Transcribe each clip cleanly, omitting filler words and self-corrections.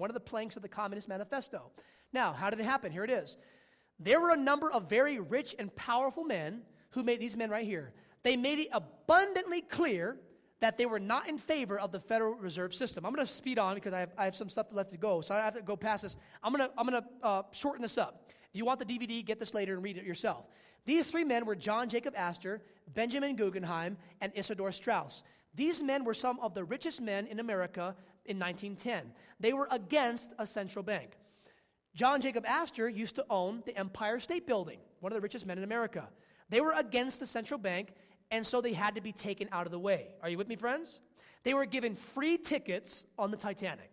one of the planks of the Communist Manifesto. Now, how did it happen? Here it is. There were a number of very rich and powerful men who made, these men right here, they made it abundantly clear that they were not in favor of the Federal Reserve System. I'm going to speed on because I have some stuff left to go, so I have to go past this. I'm going to shorten this up. If you want the DVD, get this later and read it yourself. These three men were John Jacob Astor, Benjamin Guggenheim, and Isidor Straus. These men were some of the richest men in America in 1910. They were against a central bank. John Jacob Astor used to own the Empire State Building, one of the richest men in America. They were against the central bank, and so they had to be taken out of the way. Are you with me, friends? They were given free tickets on the Titanic.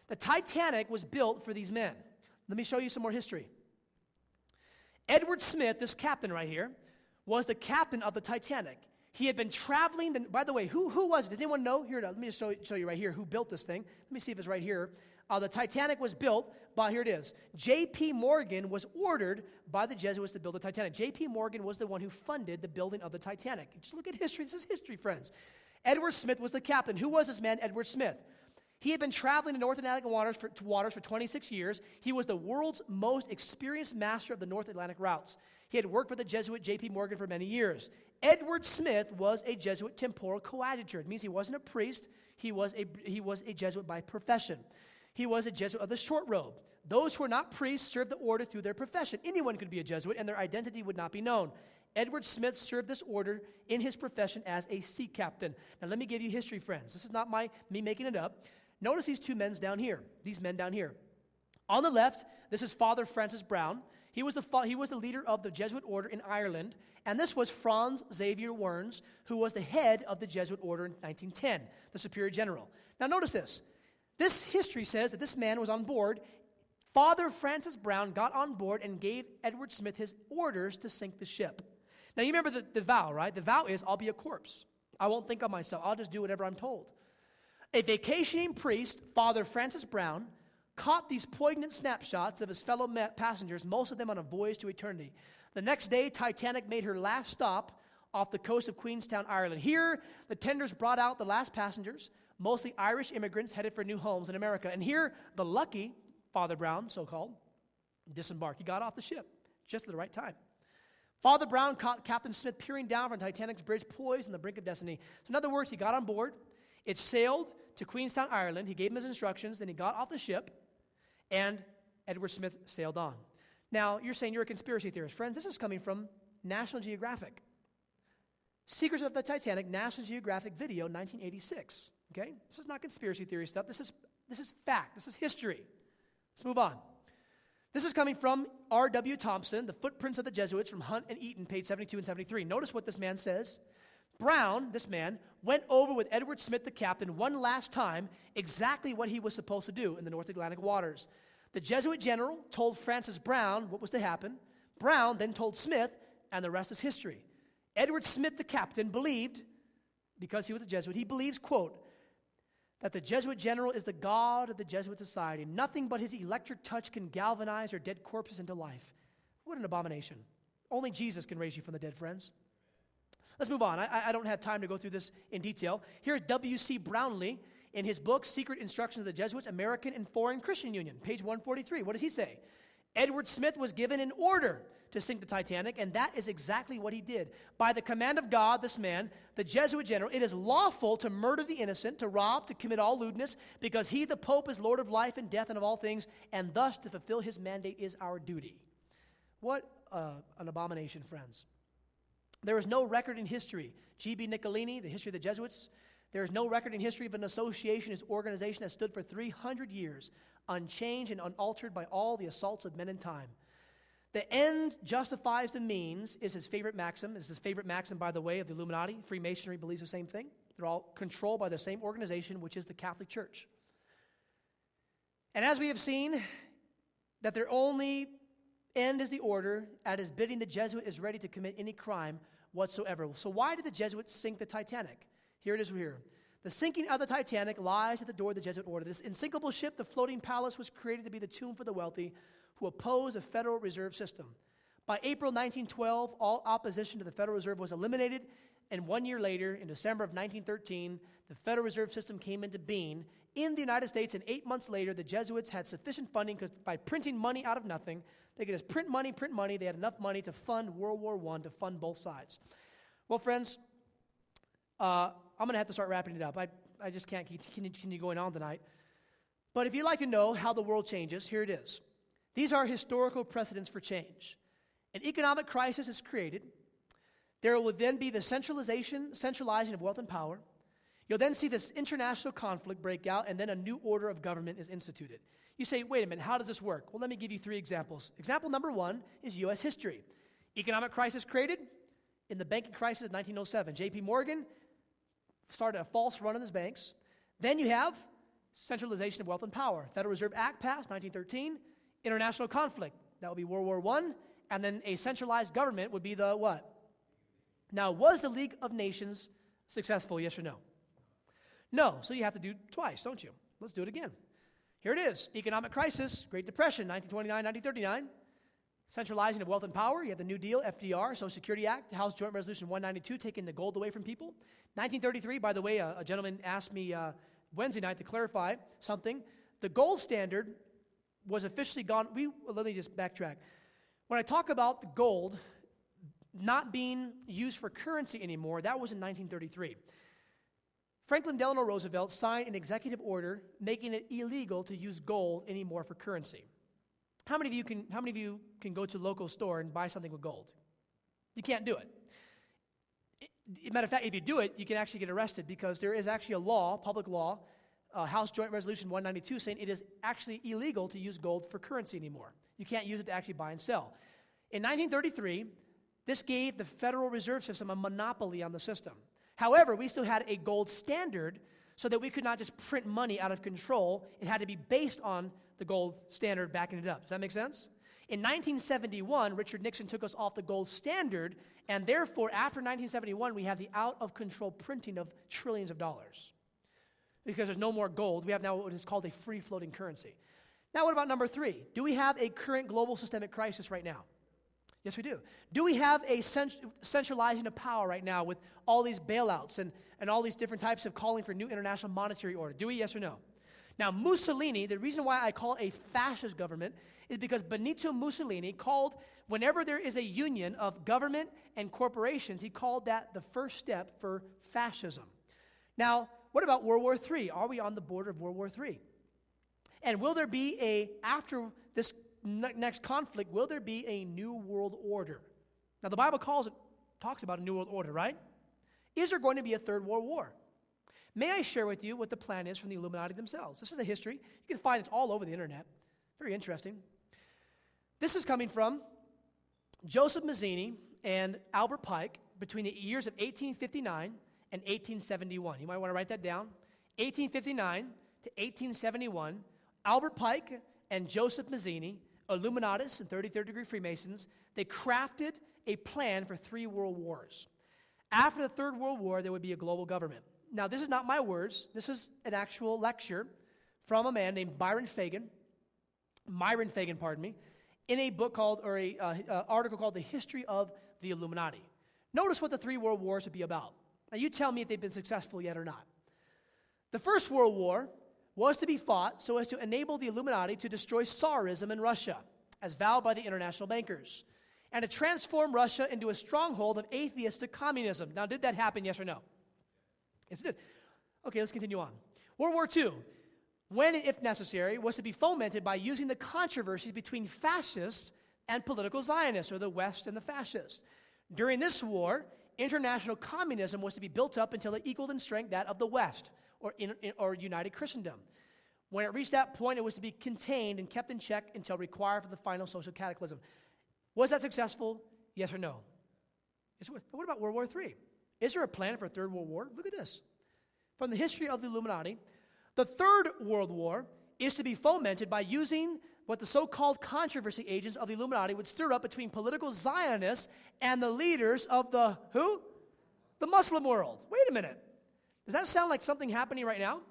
The Titanic was built for these men. Let me show you some more history. Edward Smith, this captain right here, was the captain of the Titanic. He had been traveling. By the way, who was it? Does anyone know? Here, let me just show you right here who built this thing. Let me see if it's right here. The Titanic was built by, here it is. J.P. Morgan was ordered by the Jesuits to build the Titanic. J.P. Morgan was the one who funded the building of the Titanic. Just look at history. This is history, friends. Edward Smith was the captain. Who was this man, Edward Smith? He had been traveling in North Atlantic waters for 26 years. He was the world's most experienced master of the North Atlantic routes. He had worked for the Jesuit J.P. Morgan for many years. Edward Smith was a Jesuit temporal coadjutor. It means he wasn't a priest. He was a Jesuit by profession. He was a Jesuit of the short robe. Those who were not priests served the order through their profession. Anyone could be a Jesuit, and their identity would not be known. Edward Smith served this order in his profession as a sea captain. Now, let me give you history, friends. This is not me making it up. Notice these two men down here. These men down here. On the left, this is Father Francis Brown. He was the leader of the Jesuit order in Ireland, and this was Franz Xavier Werns, who was the head of the Jesuit order in 1910, the superior general. Now, notice this. This history says that this man was on board. Father Francis Brown got on board and gave Edward Smith his orders to sink the ship. Now, you remember the vow, right? The vow is, I'll be a corpse. I won't think of myself. I'll just do whatever I'm told. A vacationing priest, Father Francis Brown, caught these poignant snapshots of his fellow passengers, most of them on a voyage to eternity. The next day, Titanic made her last stop off the coast of Queenstown, Ireland. Here, the tenders brought out the last passengers, mostly Irish immigrants headed for new homes in America. And here, the lucky Father Brown, so-called, disembarked. He got off the ship just at the right time. Father Brown caught Captain Smith peering down from Titanic's bridge, poised on the brink of destiny. So in other words, he got on board. It sailed to Queenstown, Ireland. He gave him his instructions. Then he got off the ship, and Edward Smith sailed on. Now, you're saying you're a conspiracy theorist. Friends, this is coming from National Geographic. Secrets of the Titanic, National Geographic video, 1986. Okay? This is not conspiracy theory stuff. This is fact. This is history. Let's move on. This is coming from R.W. Thompson, The Footprints of the Jesuits from Hunt and Eaton, page 72 and 73. Notice what this man says. Brown, this man, went over with Edward Smith, the captain, one last time exactly what he was supposed to do in the North Atlantic waters. The Jesuit general told Francis Brown what was to happen. Brown then told Smith, and the rest is history. Edward Smith, the captain, believed, because he was a Jesuit, he believes, quote, that the Jesuit general is the god of the Jesuit society. Nothing but his electric touch can galvanize our dead corpses into life. What an abomination. Only Jesus can raise you from the dead, friends. Let's move on. I don't have time to go through this in detail. Here's W.C. Brownlee in his book, Secret Instructions of the Jesuits, American and Foreign Christian Union, page 143. What does he say? Edward Smith was given an order to sink the Titanic, and that is exactly what he did. By the command of God, this man, the Jesuit general, it is lawful to murder the innocent, to rob, to commit all lewdness, because he, the Pope, is Lord of life and death and of all things, and thus to fulfill his mandate is our duty. What an abomination, friends. There is no record in history. G.B. Nicolini, The History of the Jesuits, there is no record in history of an association, his organization has stood for 300 years, unchanged and unaltered by all the assaults of men in time. The end justifies the means is his favorite maxim. It's his favorite maxim, by the way, of the Illuminati. Freemasonry believes the same thing. They're all controlled by the same organization, which is the Catholic Church. And as we have seen, that their only end is the order. At his bidding, the Jesuit is ready to commit any crime whatsoever. So why did the Jesuits sink the Titanic? Here it is here. The sinking of the Titanic lies at the door of the Jesuit order. This unsinkable ship, the floating palace, was created to be the tomb for the wealthy who opposed a Federal Reserve System. By April 1912, all opposition to the Federal Reserve was eliminated, and 1 year later, in December of 1913, the Federal Reserve System came into being, in the United States, and 8 months later, the Jesuits had sufficient funding because by printing money out of nothing, they could just print money. They had enough money to fund World War I, to fund both sides. Well, friends, I'm going to have to start wrapping it up. I just can't continue going on tonight. But if you'd like to know how the world changes, here it is. These are historical precedents for change. An economic crisis is created. There will then be the centralizing of wealth and power. You'll then see this international conflict break out, and then a new order of government is instituted. You say, wait a minute, how does this work? Well, let me give you 3 examples. Example number 1 is U.S. history. Economic crisis created in the banking crisis of 1907. J.P. Morgan started a false run on his banks. Then you have centralization of wealth and power. Federal Reserve Act passed, 1913. International conflict, that would be World War I. And then a centralized government would be the what? Now, was the League of Nations successful, yes or no? No, so you have to do twice, don't you? Let's do it again. Here it is. Economic crisis, Great Depression, 1929, 1939. Centralizing of wealth and power. You have the New Deal, FDR, Social Security Act, House Joint Resolution 192, taking the gold away from people. 1933, by the way, a gentleman asked me Wednesday night to clarify something. The gold standard was officially gone. Let me just backtrack. When I talk about the gold not being used for currency anymore, that was in 1933. Franklin Delano Roosevelt signed an executive order making it illegal to use gold anymore for currency. How many of you can go to a local store and buy something with gold? You can't do it. Matter of fact, if you do it, you can actually get arrested because there is actually a law, public law, House Joint Resolution 192, saying it is actually illegal to use gold for currency anymore. You can't use it to actually buy and sell. In 1933, this gave the Federal Reserve System a monopoly on the system. However, we still had a gold standard so that we could not just print money out of control. It had to be based on the gold standard backing it up. Does that make sense? In 1971, Richard Nixon took us off the gold standard, and therefore, after 1971, we have the out-of-control printing of trillions of dollars. Because there's no more gold, we have now what is called a free-floating currency. Now, what about number 3? Do we have a current global systemic crisis right now? Yes, we do. Do we have a centralizing of power right now with all these bailouts and all these different types of calling for new international monetary order? Do we, yes or no? Now, Mussolini, the reason why I call it a fascist government is because Benito Mussolini called, whenever there is a union of government and corporations, he called that the first step for fascism. Now, what about World War III? Are we on the border of World War III? And will there be after this next conflict, will there be a new world order? Now, the Bible talks about a new world order, right? Is there going to be a third world war? May I share with you what the plan is from the Illuminati themselves? This is a history. You can find it all over the internet. Very interesting. This is coming from Joseph Mazzini and Albert Pike between the years of 1859 and 1871. You might want to write that down. 1859 to 1871, Albert Pike and Joseph Mazzini, Illuminatis and 33rd degree Freemasons, they crafted a plan for 3 world wars. After the Third World War, there would be a global government. Now, this is not my words. This is an actual lecture from a man named Myron Fagan, in a book called, or a article called The History of the Illuminati. Notice what the 3 world wars would be about. Now, you tell me if they've been successful yet or not. The First World War was to be fought so as to enable the Illuminati to destroy Tsarism in Russia, as vowed by the international bankers, and to transform Russia into a stronghold of atheistic communism. Now, did that happen, yes or no? Yes, it did. Okay, let's continue on. World War II, when and if necessary, was to be fomented by using the controversies between fascists and political Zionists, or the West and the fascists. During this war, international communism was to be built up until it equaled in strength that of the West, or United Christendom. When it reached that point, it was to be contained and kept in check until required for the final social cataclysm. Was that successful? Yes or no? Yes, what about World War III? Is there a plan for a third world war? Look at this. From the history of the Illuminati, the Third World War is to be fomented by using what the so-called controversy agents of the Illuminati would stir up between political Zionists and the leaders of the who? The Muslim world. Wait a minute. Does that sound like something happening right now?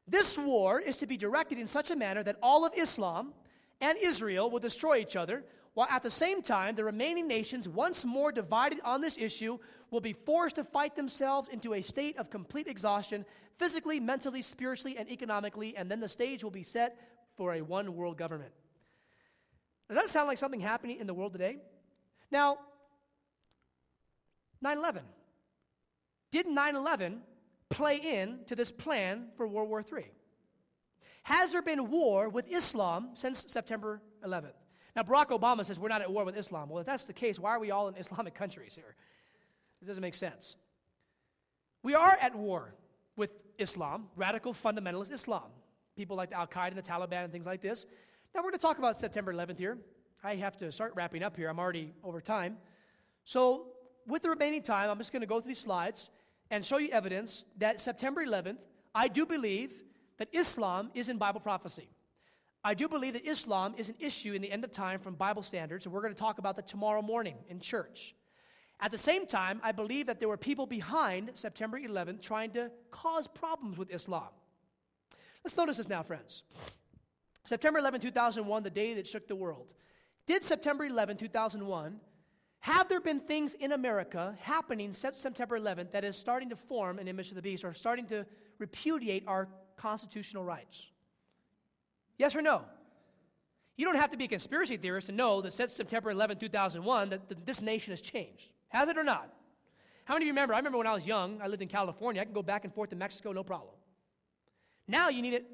This war is to be directed in such a manner that all of Islam and Israel will destroy each other, while at the same time, the remaining nations, once more divided on this issue, will be forced to fight themselves into a state of complete exhaustion, physically, mentally, spiritually, and economically, and then the stage will be set for a one-world government. Does that sound like something happening in the world today? Now, 9/11. Did 9/11 play into this plan for World War III? Has there been war with Islam since September 11th? Now, Barack Obama says we're not at war with Islam. Well, if that's the case, why are we all in Islamic countries here? It doesn't make sense. We are at war with Islam, radical fundamentalist Islam. People like the Al-Qaeda and the Taliban and things like this. Now, we're going to talk about September 11th here. I have to start wrapping up here. I'm already over time. So, with the remaining time, I'm just going to go through these slides and show you evidence that September 11th, I do believe that Islam is in Bible prophecy. I do believe that Islam is an issue in the end of time from Bible standards, and we're going to talk about that tomorrow morning in church. At the same time, I believe that there were people behind September 11th trying to cause problems with Islam. Let's notice this now, friends. September 11, 2001, the day that shook the world. Did September 11, 2001, have there been things in America happening since September 11th that is starting to form an image of the beast or starting to repudiate our constitutional rights? Yes or no? You don't have to be a conspiracy theorist to know that since September 11, 2001, that this nation has changed. Has it or not? How many of you remember? I remember when I was young, I lived in California. I can go back and forth to Mexico, no problem. Now you need it.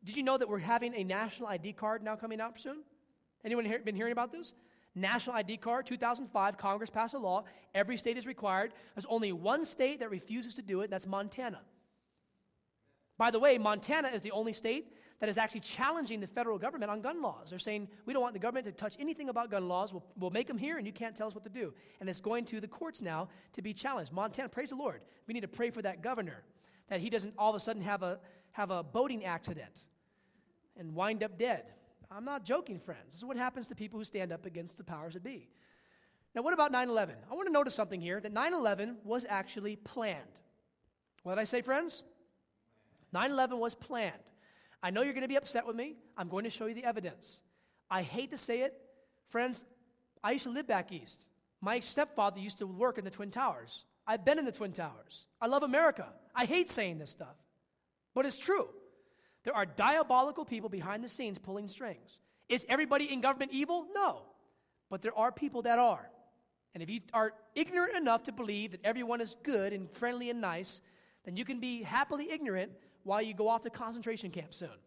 Did you know that we're having a national ID card now coming out soon? Anyone been hearing about this? National ID card, 2005, Congress passed a law. Every state is required. There's only one state that refuses to do it. That's Montana. By the way, Montana is the only state that is actually challenging the federal government on gun laws. They're saying, we don't want the government to touch anything about gun laws. We'll make them here, and you can't tell us what to do. And it's going to the courts now to be challenged. Montana, praise the Lord. We need to pray for that governor, that he doesn't all of a sudden have a boating accident and wind up dead. I'm not joking, friends. This is what happens to people who stand up against the powers that be. Now, what about 9/11? I want to notice something here, that 9/11 was actually planned. What did I say, friends? 9/11 was planned. I know you're going to be upset with me. I'm going to show you the evidence. I hate to say it. Friends, I used to live back east. My stepfather used to work in the Twin Towers. I've been in the Twin Towers. I love America. I hate saying this stuff, but it's true. There are diabolical people behind the scenes pulling strings. Is everybody in government evil? No. But there are people that are. And if you are ignorant enough to believe that everyone is good and friendly and nice, then you can be happily ignorant while you go off to concentration camp soon.